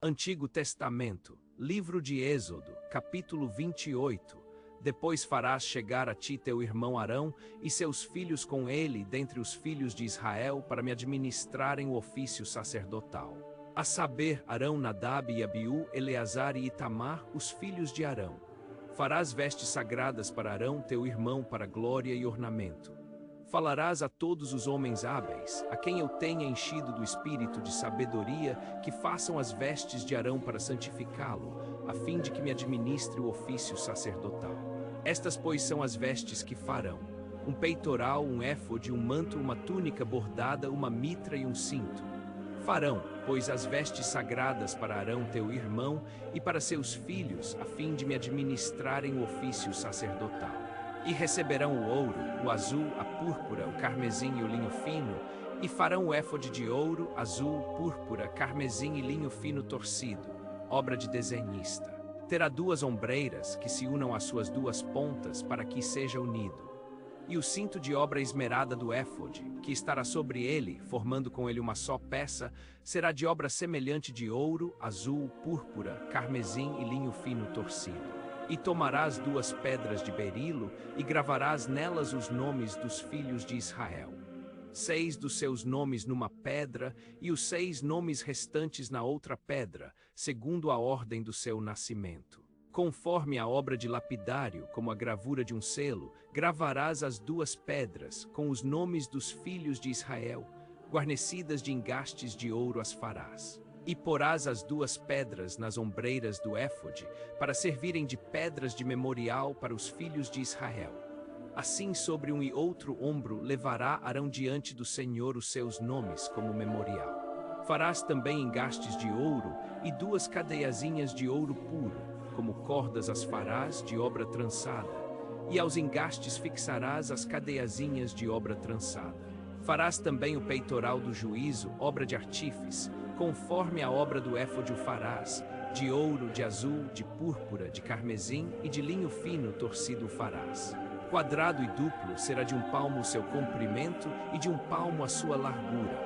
Antigo Testamento, livro de Êxodo, capítulo 28. Depois farás chegar a ti teu irmão Arão e seus filhos com ele dentre os filhos de Israel para me administrarem o ofício sacerdotal. A saber, Arão, Nadab e Abiú, Eleazar e Itamar, os filhos de Arão. Farás vestes sagradas para Arão, teu irmão, para glória e ornamento. Falarás a todos os homens hábeis, a quem eu tenha enchido do espírito de sabedoria, que façam as vestes de Arão para santificá-lo, a fim de que me administre o ofício sacerdotal. Estas, pois, são as vestes que farão: um peitoral, um éfode, um manto, uma túnica bordada, uma mitra e um cinto. Farão, pois, as vestes sagradas para Arão, teu irmão, e para seus filhos, a fim de me administrarem o ofício sacerdotal. E receberão o ouro, o azul, a púrpura, o carmesim e o linho fino, e farão o éfode de ouro, azul, púrpura, carmesim e linho fino torcido, obra de desenhista. Terá 2 ombreiras que se unam às suas 2 pontas para que seja unido. E o cinto de obra esmerada do éfode, que estará sobre ele, formando com ele uma só peça, será de obra semelhante de ouro, azul, púrpura, carmesim e linho fino torcido. E tomarás 2 pedras de berilo, e gravarás nelas os nomes dos filhos de Israel. 6 dos seus nomes numa pedra, e os 6 nomes restantes na outra pedra, segundo a ordem do seu nascimento. Conforme a obra de lapidário, como a gravura de um selo, gravarás as 2 pedras, com os nomes dos filhos de Israel, guarnecidas de engastes de ouro as farás. E porás as 2 pedras nas ombreiras do éfode, para servirem de pedras de memorial para os filhos de Israel. Assim, sobre um e outro ombro levará Arão diante do Senhor os seus nomes como memorial. Farás também engastes de ouro e 2 cadeiazinhas de ouro puro, como cordas as farás de obra trançada, e aos engastes fixarás as cadeiazinhas de obra trançada. Farás também o peitoral do juízo, obra de artífice, conforme a obra do éfode o farás, de ouro, de azul, de púrpura, de carmesim e de linho fino torcido o farás. Quadrado e duplo será de 1 palmo o seu comprimento e de 1 palmo a sua largura.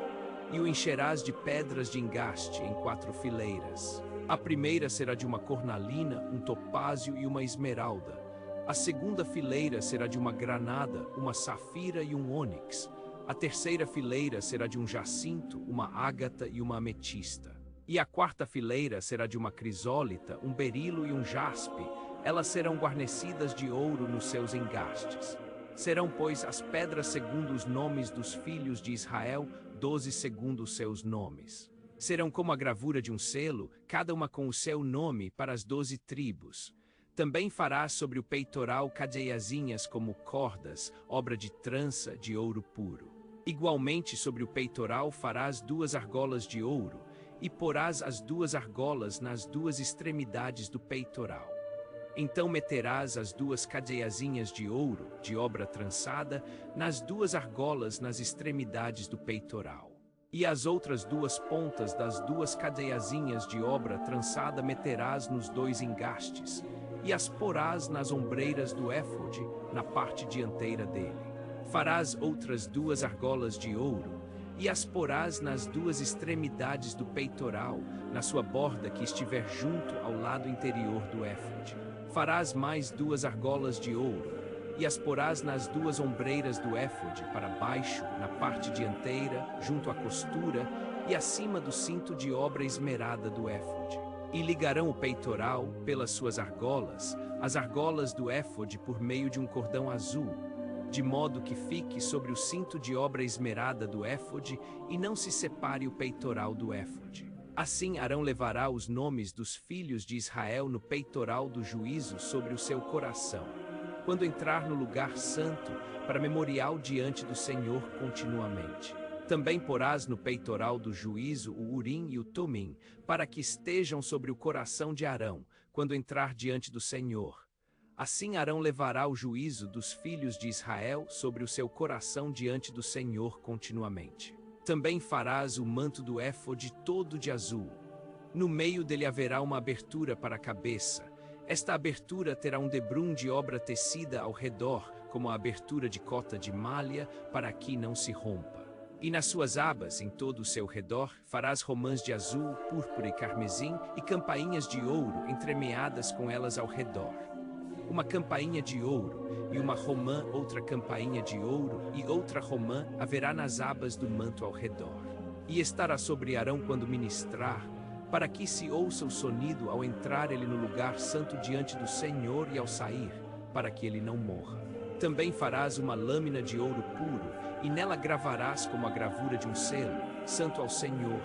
E o encherás de pedras de engaste em 4 fileiras. A primeira será de uma cornalina, um topázio e uma esmeralda. A segunda fileira será de uma granada, uma safira e um ônix. A terceira fileira será de um jacinto, uma ágata e uma ametista. E a 4ª fileira será de uma crisólita, um berilo e um jaspe. Elas serão guarnecidas de ouro nos seus engastes. Serão, pois, as pedras segundo os nomes dos filhos de Israel, 12 segundo os seus nomes. Serão como a gravura de um selo, cada uma com o seu nome para as 12 tribos. Também farás sobre o peitoral cadeiazinhas como cordas, obra de trança de ouro puro. Igualmente sobre o peitoral farás 2 argolas de ouro, e porás as 2 argolas nas 2 extremidades do peitoral. Então meterás as 2 cadeiazinhas de ouro, de obra trançada, nas 2 argolas nas extremidades do peitoral. E as outras 2 pontas das 2 cadeiazinhas de obra trançada meterás nos 2 engastes, e as porás nas ombreiras do éfode, na parte dianteira dele. Farás outras 2 argolas de ouro, e as porás nas 2 extremidades do peitoral, na sua borda que estiver junto ao lado interior do éfode. Farás mais 2 argolas de ouro, e as porás nas 2 ombreiras do éfode, para baixo, na parte dianteira, junto à costura, e acima do cinto de obra esmerada do éfode. E ligarão o peitoral, pelas suas argolas, as argolas do éfode por meio de um cordão azul, de modo que fique sobre o cinto de obra esmerada do éfode e não se separe o peitoral do éfode. Assim Arão levará os nomes dos filhos de Israel no peitoral do juízo sobre o seu coração, quando entrar no lugar santo, para memorial diante do Senhor continuamente. Também porás no peitoral do juízo o Urim e o Tumim, para que estejam sobre o coração de Arão, quando entrar diante do Senhor. Assim Arão levará o juízo dos filhos de Israel sobre o seu coração diante do Senhor continuamente. Também farás o manto do éfode todo de azul. No meio dele haverá uma abertura para a cabeça. Esta abertura terá um debrum de obra tecida ao redor, como a abertura de cota de malha, para que não se rompa. E nas suas abas, em todo o seu redor, farás romãs de azul, púrpura e carmesim, e campainhas de ouro entremeadas com elas ao redor. Uma campainha de ouro, e uma romã, outra campainha de ouro, e outra romã haverá nas abas do manto ao redor. E estará sobre Arão quando ministrar, para que se ouça o sonido ao entrar ele no lugar santo diante do Senhor e ao sair, para que ele não morra. Também farás uma lâmina de ouro puro, e nela gravarás como a gravura de um selo, santo ao Senhor.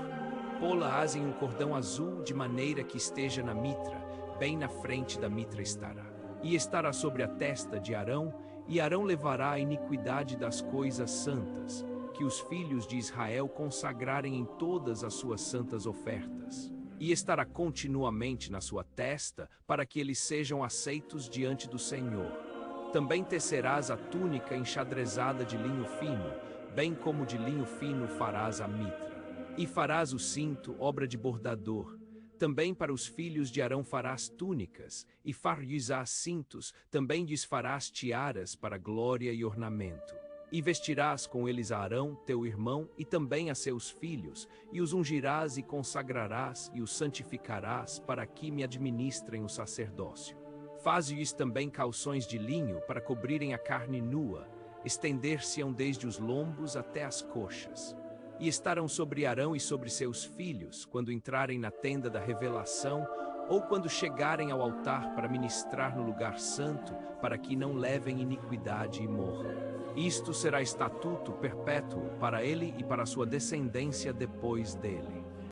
Pô-la-ás em um cordão azul, de maneira que esteja na mitra, bem na frente da mitra estará. E estará sobre a testa de Arão, e Arão levará a iniquidade das coisas santas, que os filhos de Israel consagrarem em todas as suas santas ofertas. E estará continuamente na sua testa, para que eles sejam aceitos diante do Senhor. Também tecerás a túnica enxadrezada de linho fino, bem como de linho fino farás a mitra. E farás o cinto, obra de bordador. Também para os filhos de Arão farás túnicas, e far-lhes-ás cintos, também lhes farás tiaras para glória e ornamento. E vestirás com eles a Arão, teu irmão, e também a seus filhos, e os ungirás e consagrarás, e os santificarás, para que me administrem o sacerdócio. Faze-lhes também calções de linho para cobrirem a carne nua, estender-se-ão desde os lombos até as coxas. E estarão sobre Arão e sobre seus filhos, quando entrarem na tenda da revelação, ou quando chegarem ao altar para ministrar no lugar santo, para que não levem iniquidade e morram. Isto será estatuto perpétuo para ele e para sua descendência depois dele.